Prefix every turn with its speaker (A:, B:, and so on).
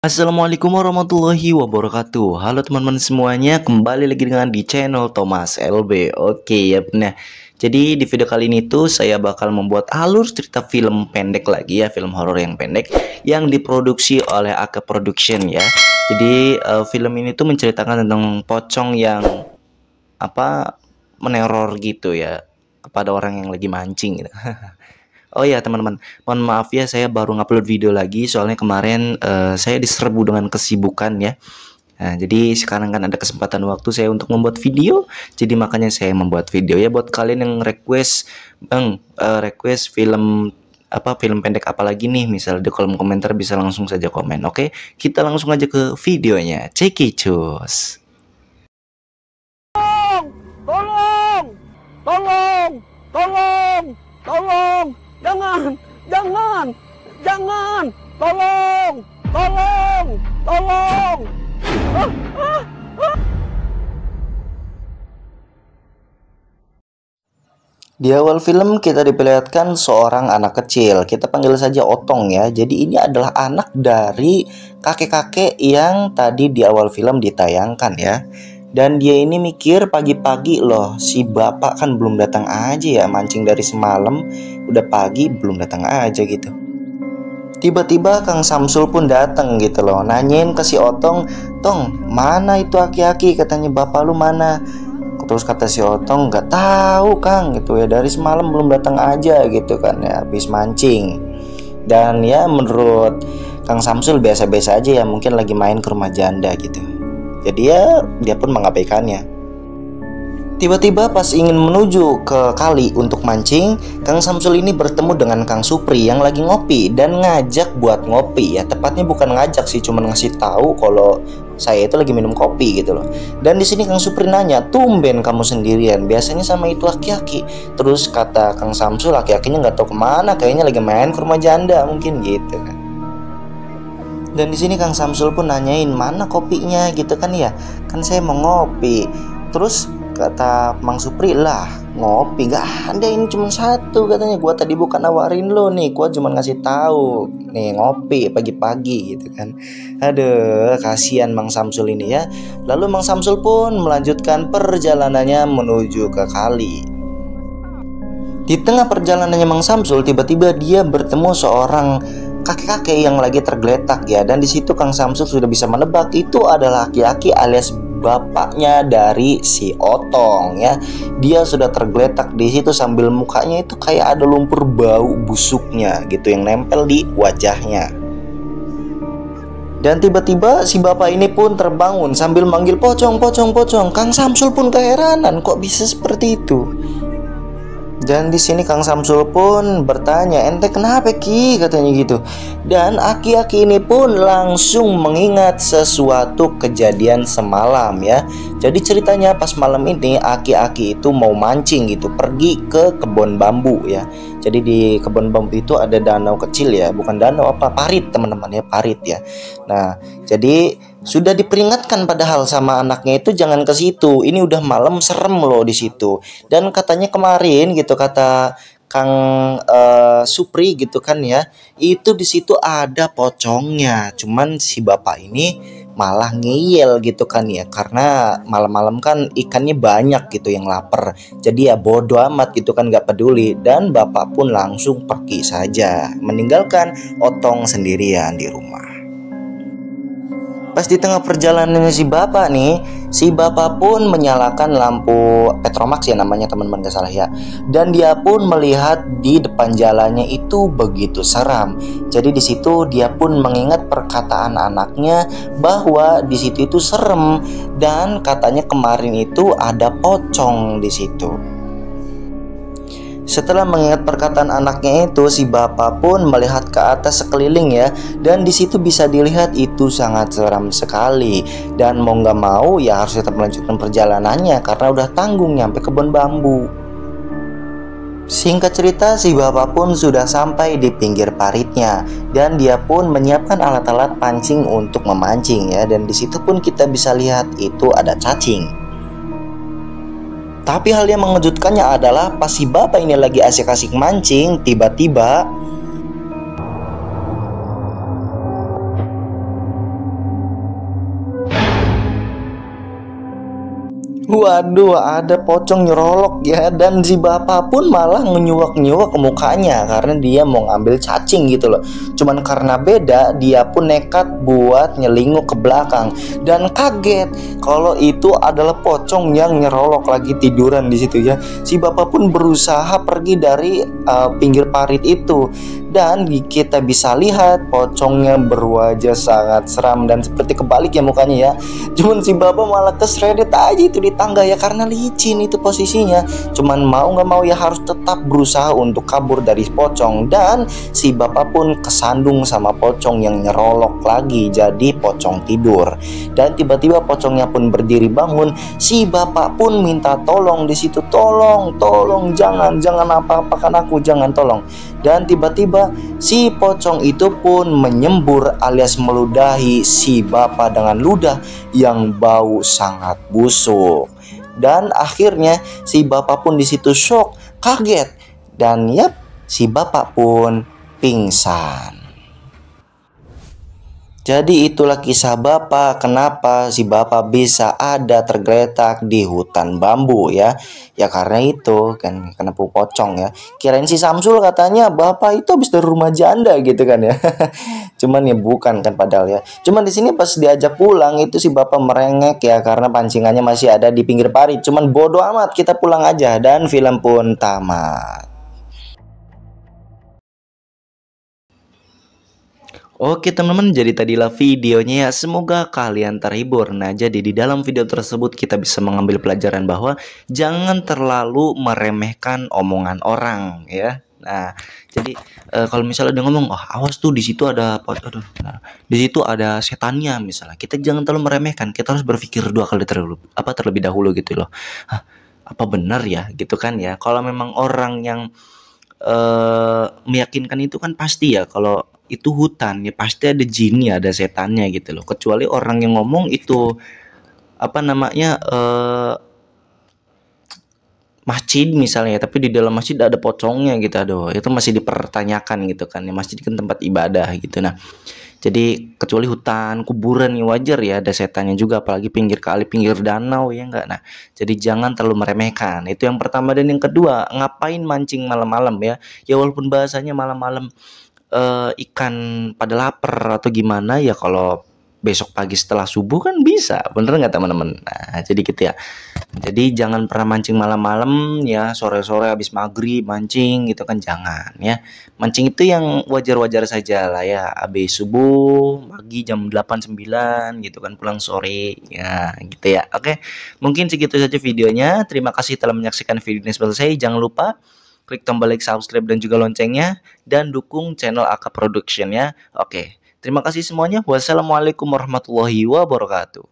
A: Assalamualaikum warahmatullahi wabarakatuh. Halo teman-teman semuanya, kembali lagi dengan di channel Thomas LB. Oke ya, nah jadi di video kali ini tuh saya bakal membuat alur cerita film pendek lagi ya, film horor yang pendek yang diproduksi oleh Aka Production ya. Jadi film ini tuh menceritakan tentang pocong yang meneror gitu ya kepada orang yang lagi mancing gitu. Oh ya teman-teman, mohon maaf ya saya baru ngupload video lagi soalnya kemarin saya diserbu dengan kesibukan ya. Nah, jadi sekarang kan ada kesempatan waktu saya untuk membuat video, jadi makanya saya membuat video ya buat kalian yang request, request film film pendek apa lagi nih, misal di kolom komentar bisa langsung saja komen. Oke, kita langsung aja ke videonya. Cekicus.
B: Tolong, tolong, tolong, tolong, jangan, jangan, jangan, tolong, tolong, tolong.
A: Di awal film kita diperlihatkan seorang anak kecil, kita panggil saja Otong ya. Jadi ini adalah anak dari kakek-kakek yang tadi di awal film ditayangkan ya. Dan dia ini mikir pagi-pagi loh, si bapak kan belum datang aja ya, mancing dari semalam, udah pagi belum datang aja gitu. Tiba-tiba Kang Samsul pun datang gitu loh, nanyain ke si Otong, "Tong, mana itu aki-aki?" Katanya, "Bapak lu mana?" Terus kata si Otong, "Nggak tahu Kang," gitu ya, "dari semalam belum datang aja," gitu kan ya, habis mancing. Dan ya menurut Kang Samsul biasa-biasa aja ya, mungkin lagi main ke rumah janda gitu. Jadi ya dia pun mengabaikannya. Tiba-tiba pas ingin menuju ke kali untuk mancing, Kang Samsul ini bertemu dengan Kang Supri yang lagi ngopi dan ngajak buat ngopi ya. Tepatnya bukan ngajak sih, cuma ngasih tahu kalau saya itu lagi minum kopi gitu loh. Dan di sini Kang Supri nanya, "Tumben kamu sendirian, biasanya sama itu aki-aki." Terus kata Kang Samsul, "Aki-akinya nggak tahu kemana, kayaknya lagi main ke rumah janda mungkin," gitu kan. Dan di sini Kang Samsul pun nanyain, "Mana kopinya?" gitu kan ya. "Kan saya mau ngopi." Terus kata Mang Supri, "Lah ngopi gak ada, ini cuma satu," katanya. "Gua tadi bukan nawarin lo nih, gua cuma ngasih tahu nih ngopi pagi-pagi," gitu kan. Aduh, kasihan Mang Samsul ini ya. Lalu Mang Samsul pun melanjutkan perjalanannya menuju ke kali. Di tengah perjalanannya Mang Samsul, tiba-tiba dia bertemu seorang kakek-kakek yang lagi tergeletak ya. Dan di situ Kang Samsul sudah bisa menebak itu adalah laki-laki alias bapaknya dari si Otong ya. Dia sudah tergeletak di situ sambil mukanya itu kayak ada lumpur bau busuknya gitu yang nempel di wajahnya. Dan tiba-tiba si bapak ini pun terbangun sambil manggil, "Pocong, pocong, pocong." Kang Samsul pun keheranan, kok bisa seperti itu. Dan di sini Kang Samsul pun bertanya, "Ente kenapa Ki?" katanya gitu. Dan aki-aki ini pun langsung mengingat sesuatu kejadian semalam ya. Jadi ceritanya pas malam ini aki-aki itu mau mancing gitu, pergi ke kebun bambu ya. Jadi di kebun bambu itu ada danau kecil ya, bukan danau parit teman-teman ya, parit ya. Nah, jadi sudah diperingatkan padahal sama anaknya itu jangan ke situ. Ini udah malam, serem loh di situ. Dan katanya kemarin gitu kata Kang Supri gitu kan ya, itu di situ ada pocongnya. Cuman si bapak ini malah ngeyel gitu kan ya, karena malam-malam kan ikannya banyak gitu yang lapar. Jadi ya bodo amat gitu kan, gak peduli. Dan bapak pun langsung pergi saja, meninggalkan Otong sendirian di rumah. Pas di tengah perjalanannya si bapak pun menyalakan lampu Petromax ya namanya teman-teman, gak salah ya. Dan dia pun melihat di depan jalannya itu begitu seram. Jadi di situ dia pun mengingat perkataan anaknya bahwa di situ itu serem dan katanya kemarin itu ada pocong di situ. Setelah mengingat perkataan anaknya itu, si bapak pun melihat ke atas sekeliling ya. Dan di situ bisa dilihat itu sangat seram sekali. Dan mau nggak mau ya harus tetap melanjutkan perjalanannya karena udah tanggung nyampe kebun bambu. Singkat cerita, si bapak pun sudah sampai di pinggir paritnya. Dan dia pun menyiapkan alat-alat pancing untuk memancing ya. Dan di situ pun kita bisa lihat itu ada cacing. Tapi hal yang mengejutkannya adalah pas si bapak ini lagi asik-asik mancing, tiba-tiba Waduh, ada pocong nyerolok ya. Dan si bapak pun malah ngenyuak-nyuak ke mukanya karena dia mau ngambil cacing gitu loh. Cuman karena beda, dia pun nekat buat nyelinguk ke belakang dan kaget kalau itu adalah pocong yang nyerolok lagi tiduran di situ ya. Si bapak pun berusaha pergi dari pinggir parit itu. Dan kita bisa lihat pocongnya berwajah sangat seram dan seperti kebalik ya mukanya ya. Cuman si bapak malah keseret aja itu di tangga ya, karena licin itu posisinya. Cuman mau nggak mau ya harus tetap berusaha untuk kabur dari pocong. Dan si bapak pun kesandung sama pocong yang nyerolok lagi jadi pocong tidur. Dan tiba-tiba pocongnya pun berdiri bangun. Si bapak pun minta tolong di situ, tolong jangan apa-apakan aku, jangan, tolong. Dan tiba-tiba si pocong itu pun menyembur alias meludahi si bapak dengan ludah yang bau sangat busuk. Dan akhirnya si bapak pun di situ shock, kaget, dan yap, si bapak pun pingsan. Jadi itulah kisah bapak, kenapa si bapak bisa ada tergeletak di hutan bambu ya. Ya karena itu kan, karena pocong ya. Kirain si Samsul katanya bapak itu habis dari rumah janda gitu kan ya. Cuman ya bukan kan padahal ya. Cuman di sini pas diajak pulang itu si bapak merengek ya karena pancingannya masih ada di pinggir parit. Cuman bodo amat, kita pulang aja, dan film pun tamat. Oke teman-teman, jadi tadilah videonya ya, semoga kalian terhibur. Nah, jadi di dalam video tersebut kita bisa mengambil pelajaran bahwa jangan terlalu meremehkan omongan orang ya. Nah, jadi kalau misalnya dia ngomong, oh awas tuh di situ ada di situ ada setannya misalnya, kita jangan terlalu meremehkan, kita harus berpikir dua kali terlebih dahulu gitu loh. Hah, apa benar ya gitu kan ya. Kalau memang orang yang meyakinkan itu kan pasti ya, kalau itu hutan ya pasti ada jinnya, ada setannya gitu loh. Kecuali orang yang ngomong itu apa namanya masjid misalnya, tapi di dalam masjid ada pocongnya gitu, aduh itu masih dipertanyakan gitu kan ya. Masjid kan tempat ibadah gitu. Nah, jadi kecuali hutan, kuburan ya wajar ya ada setannya juga, apalagi pinggir kali, pinggir danau ya enggak. Nah, jadi jangan terlalu meremehkan. Itu yang pertama. Dan yang kedua, ngapain mancing malam-malam ya? Ya walaupun bahasanya malam-malam ikan pada lapar atau gimana ya, kalau besok pagi setelah subuh kan bisa, bener nggak teman-teman? Nah, jadi gitu ya. Jadi jangan pernah mancing malam-malam ya, sore-sore habis maghrib mancing gitu kan, jangan ya. Mancing itu yang wajar-wajar saja lah ya, habis subuh, pagi jam 8 9 gitu kan, pulang sore ya gitu ya. Oke, mungkin segitu saja videonya. Terima kasih telah menyaksikan video ini sampai selesai. Jangan lupa klik tombol like, subscribe, dan juga loncengnya, dan dukung channel AK Production ya. Oke, terima kasih semuanya. Wassalamualaikum warahmatullahi wabarakatuh.